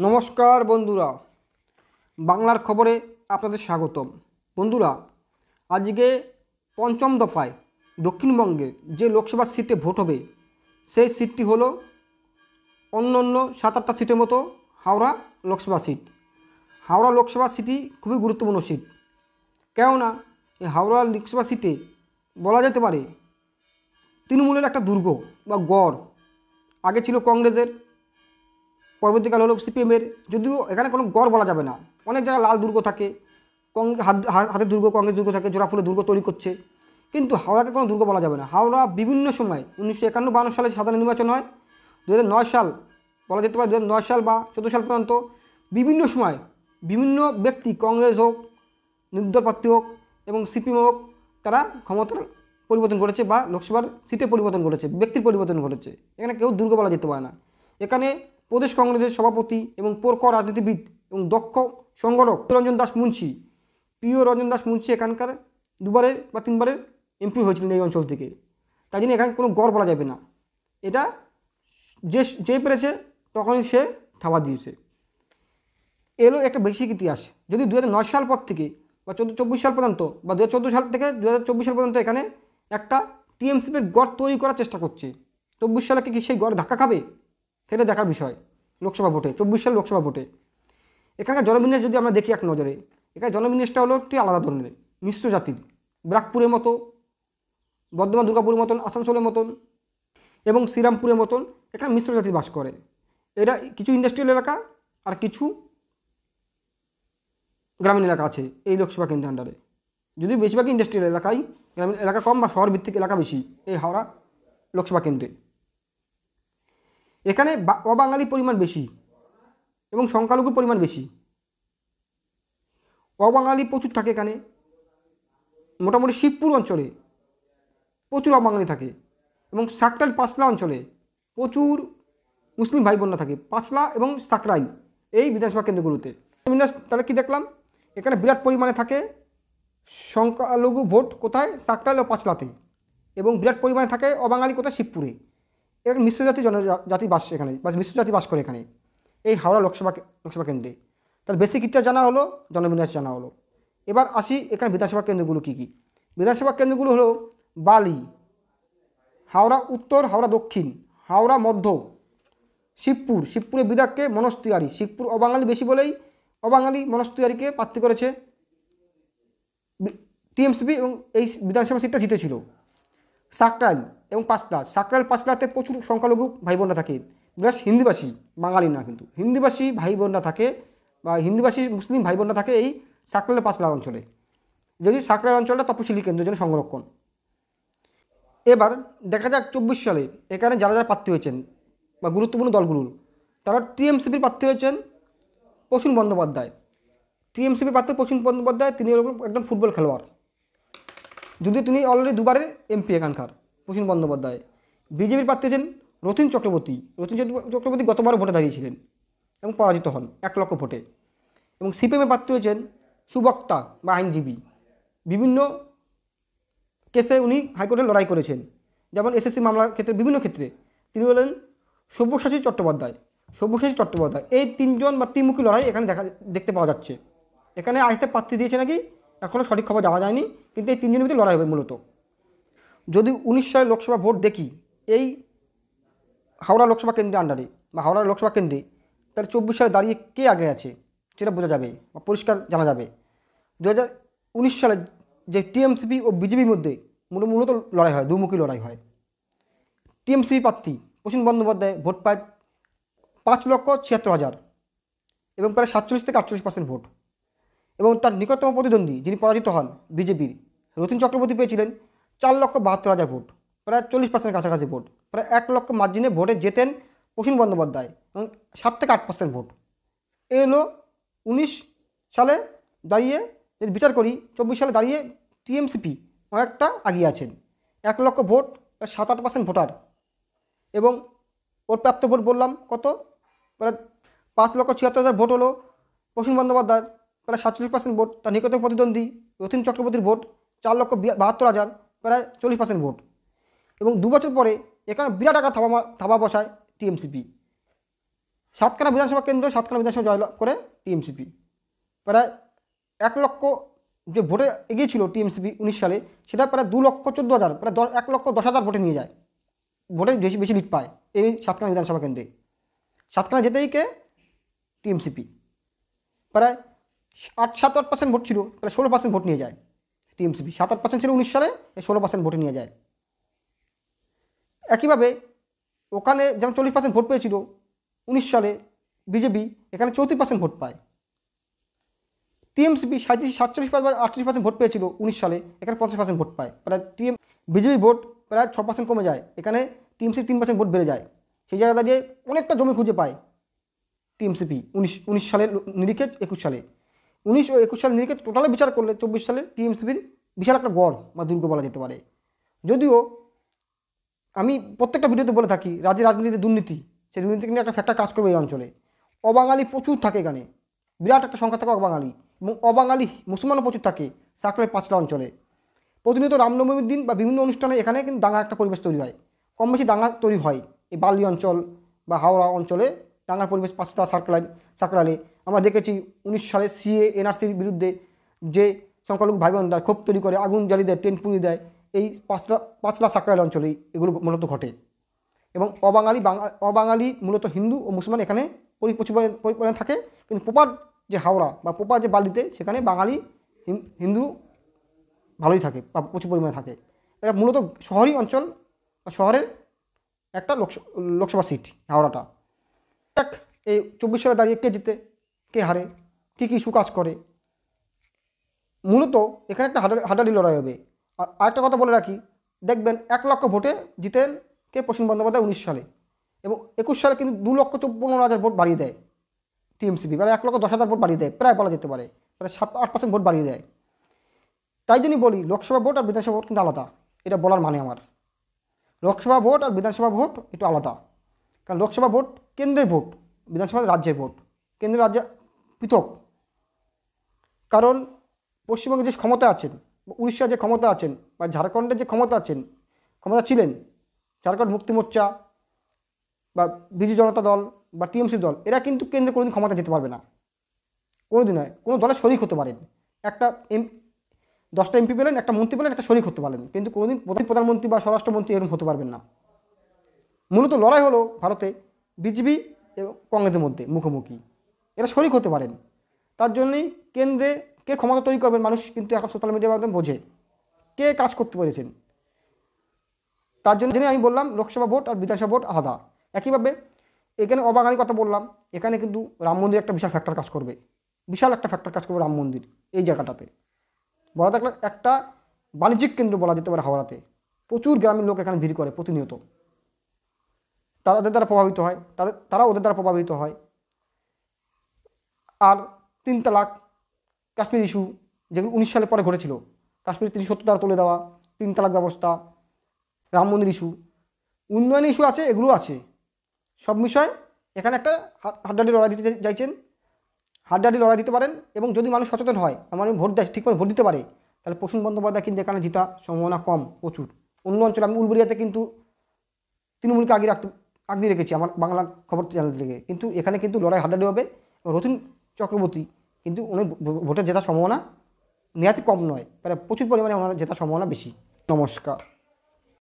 নমস্কার বন্ধুরা, বাংলার খবরে আপনাদের স্বাগতম। বন্ধুরা, আজকে পঞ্চম দফায় দক্ষিণবঙ্গে যে লোকসভা সিটে ভোট হবে সেই সিটটি হলো অন্য 7-8টা সিটের মতো হাওড়া লোকসভা সিট। হাওড়া লোকসভা সিটই খুবই গুরুত্বপূর্ণ সিট, কেননা এই হাওড়া লোকসভা সিটে বলা যেতে পারে তৃণমূলের একটা দুর্গ বা গড়। আগে ছিল কংগ্রেসের, পরবর্তীকাল হলো সিপিএমের। যদিও এখানে কোনো গড় বলা যাবে না, অনেক জায়গায় লাল দুর্গ থাকে, হাতের দুর্গ কংগ্রেস দুর্গ থাকে, জোড়াফুলে দুর্গ তৈরি করছে, কিন্তু হাওড়াকে কোনো দুর্গ বলা যাবে না। হাওড়া বিভিন্ন সময় 1951-52 সালে সাধারণ নির্বাচন হয়, 2009 সাল বলা যেতে পারে, 2009 সাল বা 14 সাল পর্যন্ত বিভিন্ন সময় বিভিন্ন ব্যক্তি, কংগ্রেস হোক, নির্দল প্রার্থী হোক এবং সিপিএম হোক, তারা ক্ষমতার পরিবর্তন করেছে বা লোকসভার সিটে পরিবর্তন করেছে, ব্যক্তির পরিবর্তন ঘটেছে। এখানে কেউ দুর্গ বলা যেতে পারে না। এখানে প্রদেশ কংগ্রেসের সভাপতি এবং প্রখর রাজনীতিবিদ এবং দক্ষ সংগঠক রঞ্জন দাস মুন্সি, প্রিয় রঞ্জন দাস মুন্সি এখানকার 2বারের বা 3বারের এমপি হয়েছিলেন এই অঞ্চল থেকে। তাই জন্য এখানে কোনো গড় বলা যাবে না। এটা যে পেরেছে তখনই সে থাবা দিয়েছে। এলো একটা বেসিক ইতিহাস। যদি 2009 সাল পর থেকে বা 24 সাল পর্যন্ত বা 2014 সাল থেকে 2024 সাল পর্যন্ত এখানে একটা টিএমসিপির গড় তৈরি করার চেষ্টা করছে, 24 সালে কি সেই গড় ধাক্কা খাবে সেটা দেখার বিষয়। লোকসভা ভোটে 24 সাল লোকসভা ভোটে এখানকার জনবিন্যাস যদি আমরা দেখি এক নজরে, এখানে জনবিন্যাসটা হলো একটি আলাদা ধরনের, মিশ্র জাতির। ব্রাকপুরের মতো, বর্ধমান দুর্গাপুরের মতন, আসানসোলের মতন এবং শ্রীরামপুরের মতন এখানে মিশ্র জাতি বাস করে। এরা কিছু ইন্ডাস্ট্রিয়াল এলাকা আর কিছু গ্রামীণ এলাকা আছে এই লোকসভা কেন্দ্রের আন্ডারে। যদিও বেশিরভাগই ইন্ডাস্ট্রিয়াল এলাকায়, গ্রামীণ এলাকা কম বা শহর ভিত্তিক এলাকা বেশি এই হাওড়া লোকসভা কেন্দ্রে। এখানে অবাঙালি পরিমাণ বেশি এবং সংখ্যালঘুর পরিমাণ বেশি। অবাঙালি প্রচুর থাকে এখানে। মোটামুটি শিবপুর অঞ্চলে প্রচুর অবাঙালি থাকে এবং সাকরাইল পাঁচলা অঞ্চলে প্রচুর মুসলিম ভাই বোনরা থাকে। পাঁচলা এবং সাকরাইল এই বিধানসভা কেন্দ্রগুলোতে তাহলে কি দেখলাম, এখানে বিরাট পরিমাণে থাকে সংখ্যালঘু ভোট কোথায়, সাকরাইল ও পাঁচলাতে, এবং বিরাট পরিমাণে থাকে অবাঙালি কোথায়, শিবপুরে। এখানে মিশ্রজাতি জনজাতি বাস, এখানে বা মিশ্রজাতি বাস করে এখানে এই হাওড়া লোকসভা কেন্দ্রে। তার বেসিক ইতিহাস জানা হলো, জনবিন্যাস জানা হলো। এবার আসি এখানে বিধানসভা কেন্দ্রগুলো কী কী। বিধানসভা কেন্দ্রগুলো হলো বালি, হাওড়া উত্তর, হাওড়া দক্ষিণ, হাওড়া মধ্য, শিবপুরের বিধায়ককে মনোজ তিওয়ারি। শিবপুর অবাঙালি বেশি বলেই অবাঙালি মনোজ তিওয়ারিকে প্রার্থী করেছে টিএমসিপি এবং এই বিধানসভা সিটটা জিতেছিল। সাকরাইল এবং পাঁচলা, সাকরাইল পাঁচলাতে প্রচুর সংখ্যালঘু ভাই বোনরা থাকে, বেশ হিন্দিভাষী, বাঙালি না কিন্তু হিন্দিভাষী ভাই বোনরা থাকে বা হিন্দিভাষী মুসলিম ভাই বোনরা থাকে এই সাকরাইল পাঁচলা অঞ্চলে। যদি সাকরাইল অঞ্চলটা তপশিলি কেন্দ্রের জন্য সংরক্ষণ। এবার দেখা যাক 24 সালে এখানে যারা যারা প্রার্থী হয়েছেন বা গুরুত্বপূর্ণ দলগুলোর, তারা টিএমসিপির প্রার্থী হয়েছেন প্রসূন বন্দ্যোপাধ্যায়। টিএমসিপি প্রার্থী প্রসূন বন্দ্যোপাধ্যায়, তিনি একজন ফুটবল খেলোয়াড়, যদিও তিনি অলরেডি 2বারের এমপি এখানকার প্রসূন বন্দ্যোপাধ্যায়। বিজেপির প্রার্থী হচ্ছেন রথীন চক্রবর্তী। রথীন চক্রবর্তী গতবার ভোটে দাঁড়িয়েছিলেন এবং পরাজিত হন 1 লক্ষ ভোটে। এবং সিপিএমের প্রার্থী হয়েছেন সুবক্তা বা আইনজীবী, বিভিন্ন কেসে উনি হাইকোর্টে লড়াই করেছেন, যেমন এসএসসি মামলার ক্ষেত্রে, বিভিন্ন ক্ষেত্রে। তিনি হলেন সব্যসাচী চট্টোপাধ্যায়। এই 3জন বা ত্রিমুখী লড়াই এখানে দেখতে পাওয়া যাচ্ছে। এখানে আইএসএফ প্রার্থী দিয়েছে নাকি এখনও সঠিক খবর যাওয়া যায়নি, কিন্তু এই 3জনের ভিতরে লড়াই হবে মূলত। যদি 19 সালে লোকসভা ভোট দেখি এই হাওড়া লোকসভা কেন্দ্রের আন্ডারে বা হাওড়া লোকসভা কেন্দ্রে, তাহলে 24 সালে দাঁড়িয়ে কে আগে আছে সেটা বোঝা যাবে বা পরিষ্কার জানা যাবে। 2019 সালে যে টিএমসিপি ও বিজেপির মধ্যে মূলত লড়াই হয়, দুমুখী লড়াই হয়। টিএমসিপি প্রার্থী প্রসূন বন্দ্যোপাধ্যায় ভোট পায় 5,76,000 এবং প্রায় 47 থেকে 48% ভোট। এবং তার নিকটতম প্রতিদ্বন্দ্বী যিনি পরাজিত হন বিজেপির রথীন চক্রবর্তী পেয়েছিলেন 4,72,000 ভোট, প্রায় 40% কাছাকাছি ভোট। প্রায় 1 লক্ষ মার্জিনে ভোটে জেতেন প্রসূন বন্দ্যোপাধ্যায় এবং 7 থেকে 8% ভোট। এ হলো 19 সালে দাঁড়িয়ে, যদি বিচার করি 24 সালে দাঁড়িয়ে টিএমসিপি অনেকটা এগিয়ে আছেন। 1 লক্ষ ভোট, 7-8% ভোটার, এবং ওর প্রাপ্ত ভোট বললাম কত, প্রায় 5,76,000 ভোট হলো প্রসূন বন্দ্যোপাধ্যায়, প্রায় 47% ভোট। তার নিকটতম প্রতিদ্বন্দ্বী রথীন চক্রবর্তীর ভোট 4,72,000, প্রায় 40% ভোট। এবং 2 বছর পরে এখানে বিরাট আকার থাবা বসায় টিএমসিপি। সাতখানা বিধানসভা কেন্দ্র, সাতখানা বিধানসভা জয়লাভ করে টিএমসিপি। প্রায় 1 লক্ষ যে ভোটে এগিয়েছিল টিএমসিপি 19 সালে, সেটা প্রায় 2,14,000, প্রায় 1,10,000 ভোটে নিয়ে যায়। ভোটে বেশি বেশি লিড পায় এই সাতখানা বিধানসভা কেন্দ্রে। সাতখানা যেতেই কে টিএমসিপি। প্রায় 7-8% ভোট ছিল, প্রায় 16% ভোট নিয়ে যায় টিএমসিপি। 7-8% ছিল 19 সালে, 16% ভোটে নিয়ে যায়। একইভাবে ওখানে যেমন 40% ভোট পেয়েছিল 19 সালে বিজেপি, এখানে 34% ভোট পায়। টিএমসিপি 47-48% ভোট পেয়েছিল 19 সালে, এখানে 50% ভোট পায়। প্রায় বিজেপি ভোট প্রায় 6% কমে যায়, এখানে টিএমসিপি 3% ভোট বেড়ে যায়। সেই জায়গায় দাঁড়িয়ে অনেকটা জমি খুঁজে পায় টিএমসিপি 19 সালের নিরিখে 21 সালে। 19 ও 21 সালের নিরিখে টোটালে বিচার করলে 24 সালে টিএমসিপির বিশাল একটা গড় বা দুর্গ বলা যেতে পারে। যদিও আমি প্রত্যেকটা ভিডিওতে বলে থাকি রাজ্যের রাজনীতিতে দুর্নীতি, সেই দুর্নীতি নিয়ে একটা ফ্যাক্টর কাজ করবে এই অঞ্চলে। অবাঙালি প্রচুর থাকে এখানে, বিরাট একটা সংখ্যা থাকে অবাঙালি, এবং অবাঙালি মুসলমানও প্রচুর থাকে সাকলের পাঁচটা অঞ্চলে। প্রতিনিয়ত রামনবমীর দিন বা বিভিন্ন অনুষ্ঠানে এখানে কিন্তু দাঙ্গা একটা পরিবেশ তৈরি হয়, কম বেশি দাঙ্গা তৈরি হয়। এই বালি অঞ্চল বা হাওড়া অঞ্চলে দাঙ্গার পরিবেশ পাঁচটা সাকরালে আমরা দেখেছি। 19 সালে সিএ এনআরসির বিরুদ্ধে যে সংখ্যালঘু ভাই বোনরা ক্ষোভ তৈরি করে, আগুন জ্বালিয়ে দেয়, টেন্ট পুড়িয়ে দেয়, এই পাঁচলা সাকরাইল অঞ্চলেই এগুলো মূলত ঘটে। এবং অবাঙালি মূলত হিন্দু ও মুসলমান এখানে প্রচুর পরিমাণে থাকে, কিন্তু প্রপার যে হাওড়া বা প্রপার যে বালিতে সেখানে বাঙালি হিন্দু ভালোই থাকে বা প্রচুর পরিমাণে থাকে। এটা মূলত শহরী অঞ্চল বা শহরের একটা লোকসভা সিট হাওড়াটা। দেখ এই 24 সালে দাঁড়িয়ে কে জিতে কে হারে, কী কী ইস্যু কাজ করে, মূলত এখানে একটা হাড্ডাহাড্ডি লড়াই হবে। আর আরেকটা কথা বলে রাখি, দেখবেন 1 লক্ষ ভোটে জিতেন কে প্রসূন বন্দ্যোপাধ্যায় 19 সালে, এবং 21 সালে কিন্তু 2,54,000 ভোট বাড়িয়ে দেয় টিএমসিপি, প্রায় 1,10,000 ভোট বাড়িয়ে দেয়, প্রায় বলা যেতে পারে প্রায় 7-8% ভোট বাড়িয়ে দেয়। তাই জন্যই বলি লোকসভা ভোট আর বিধানসভা ভোট কিন্তু আলাদা, এটা বলার মানে আমার। লোকসভা ভোট আর বিধানসভা ভোট একটু আলাদা, কারণ লোকসভা ভোট কেন্দ্রের ভোট, বিধানসভা রাজ্যের ভোট, কেন্দ্রের রাজ্যে পৃথক। কারণ পশ্চিমবঙ্গে যে ক্ষমতা আছেন, উড়িষ্যার যে ক্ষমতা আছেন, বা ঝাড়খণ্ডের যে ক্ষমতা ছিলেন, ঝাড়খণ্ড মুক্তি মোর্চা বা বিজু জনতা দল বা টিএমসি দল, এরা কিন্তু কেন্দ্রে কোনোদিন ক্ষমতা যেতে পারবে না, কোনোদিন নয়। কোনো দলে শরিক হতে পারেন, একটা 10টা এমপি পেলেন, একটা মন্ত্রী পেলেন, একটা শরিক হতে পারেন, কিন্তু কোনোদিন প্রধানমন্ত্রী বা স্বরাষ্ট্রমন্ত্রী এরকম হতে পারবেন না। মূলত লড়াই হলো ভারতে বিজেপি এবং কংগ্রেসের মধ্যে মুখোমুখি, এরা শরিক হতে পারেন। তার জন্যই কেন্দ্রে কে ক্ষমতা তৈরি করবেন মানুষ কিন্তু এখন সোশ্যাল মিডিয়ার মাধ্যমে বোঝে কে কাজ করতে পেরেছেন। তার জন্য আমি বললাম লোকসভা ভোট আর বিধানসভা ভোট আলাদা। একইভাবে এখানে অবাঙালির কথা বললাম, এখানে কিন্তু রাম মন্দির একটা বিশাল ফ্যাক্টর কাজ করবে, বিশাল একটা ফ্যাক্টর কাজ করবে রাম মন্দির এই জায়গাটাতে। বলা থাকলে একটা বাণিজ্যিক কেন্দ্র বলা যেতে পারে হাওড়াতে, প্রচুর গ্রামীণ লোক এখানে ভিড় করে প্রতিনিয়ত, তাদের দ্বারা প্রভাবিত হয়, তারা ওদের দ্বারা প্রভাবিত হয়। আর 3 তালাক, কাশ্মীর ইস্যু যেগুলো 19 সালে পরে ঘটেছিল, কাশ্মীর 370 দ্বারা তুলে দেওয়া, 3 তালাক ব্যবস্থা, রাম মন্দির ইস্যু, উন্নয়ন ইস্যু আছে, এগুলো আছে। সব বিষয় এখানে একটা হাড্ডাহাড্ডি লড়াই দিতে চাইছেন, হাড্ডাহাড্ডি লড়াই দিতে পারেন। এবং যদি মানুষ সচেতন হয়, আমার ভোট দেয়, ঠিকমতো ভোট দিতে পারে, তাহলে প্রসূন বন্দ্যোপাধ্যায় কিন্তু এখানে জিতা সম্ভাবনা কম প্রচুর। অন্য অঞ্চলে আমি উলবেড়িয়াতে কিন্তু তৃণমূলকে আগিয়ে রেখেছি আমার বাংলা খবর চ্যানেল থেকে, কিন্তু এখানে কিন্তু লড়াই হাড্ডাহাড্ডি হবে। রথীন চক্রবর্তী কিন্তু উনি ভোটে জেতার সম্ভাবনা নেহাতি কম নয়, প্রায় প্রচুর পরিমাণে ওনার জেতার সম্ভাবনা বেশি। নমস্কার।